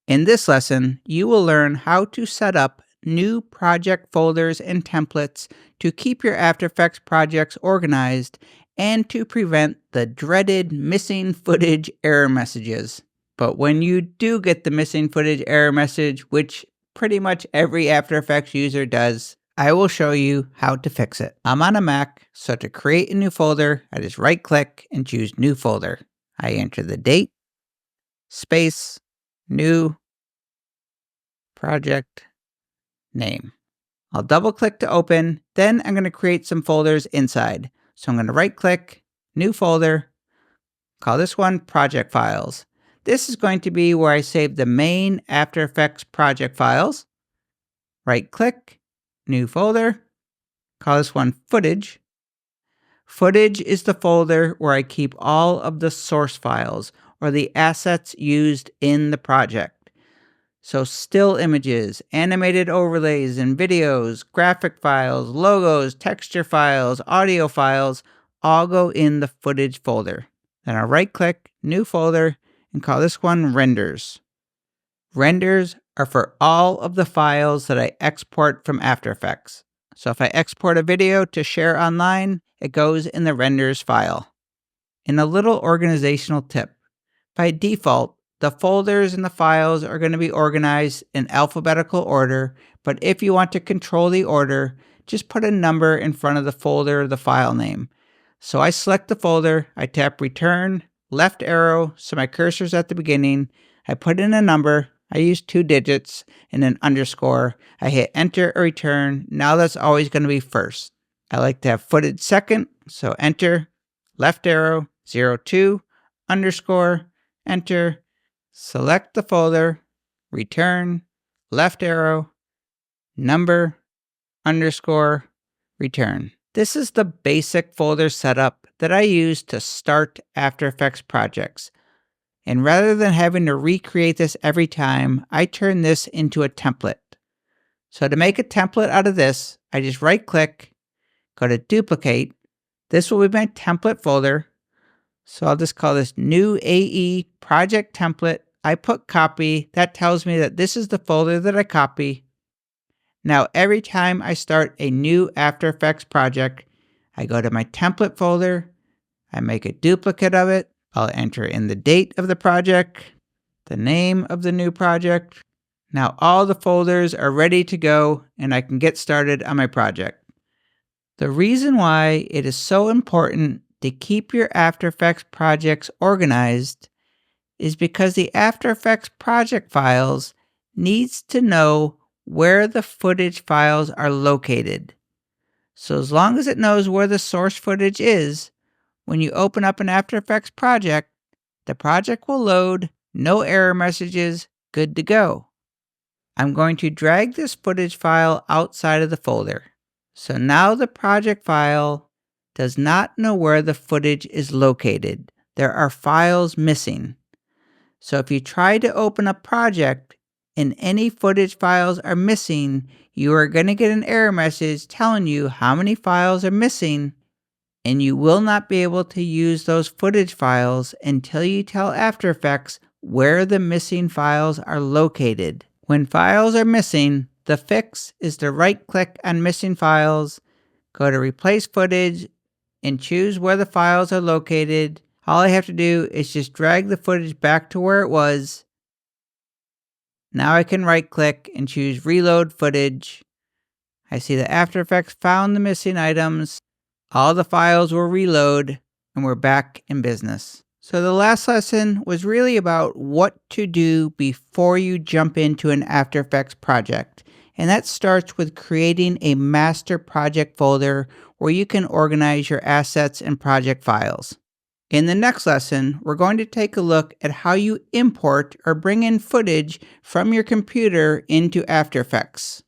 In this lesson, you will learn how to set up new project folders and templates to keep your After Effects projects organized and to prevent the dreaded missing footage error messages. But when you do get the missing footage error message, which pretty much every After Effects user does, I will show you how to fix it. I'm on a Mac, so to create a new folder, I just right-click and choose New Folder. I enter the date, space, new, project, name. I'll double-click to open, then I'm going to create some folders inside. So I'm going to right-click, New Folder, call this one Project Files. This is going to be where I save the main After Effects project files. Right-click, New Folder, call this one Footage. Footage is the folder where I keep all of the source files or the assets used in the project. So still images, animated overlays and videos, graphic files, logos, texture files, audio files, all go in the footage folder. Then I'll right-click, New Folder, and call this one Renders. Renders are for all of the files that I export from After Effects. So if I export a video to share online, it goes in the Renders file. In a little organizational tip, by default, the folders and the files are going to be organized in alphabetical order, but if you want to control the order, just put a number in front of the folder or the file name. So I select the folder, I tap Return, left arrow, so my cursor's at the beginning, I put in a number, I use 2 digits and an underscore, I hit Enter or Return, now that's always going to be first. I like to have footage second, so Enter, left arrow, 02, underscore, Enter, select the folder, return, left arrow, number, underscore, return. This is the basic folder setup that I use to start After Effects projects. And rather than having to recreate this every time, I turn this into a template. So to make a template out of this, I just right-click, go to Duplicate. This will be my template folder. So I'll just call this New AE Project Template. I put copy. That tells me that this is the folder that I copy. Now every time I start a new After Effects project, I go to my template folder, I make a duplicate of it, I'll enter in the date of the project, the name of the new project. Now all the folders are ready to go and I can get started on my project. The reason why it is so important to keep your After Effects projects organized is because the After Effects project files needs to know where the footage files are located. So as long as it knows where the source footage is, when you open up an After Effects project, the project will load, no error messages, good to go. I'm going to drag this footage file outside of the folder. So now the project file does not know where the footage is located. There are files missing. So if you try to open a project and any footage files are missing, you are going to get an error message telling you how many files are missing, and you will not be able to use those footage files until you tell After Effects where the missing files are located. When files are missing, the fix is to right-click on missing files, go to Replace Footage, and choose where the files are located. All I have to do is just drag the footage back to where it was. Now I can right-click and choose Reload Footage. I see that After Effects found the missing items. All the files will reload, and we're back in business. So the last lesson was really about what to do before you jump into an After Effects project. And that starts with creating a master project folder where you can organize your assets and project files. In the next lesson, we're going to take a look at how you import or bring in footage from your computer into After Effects.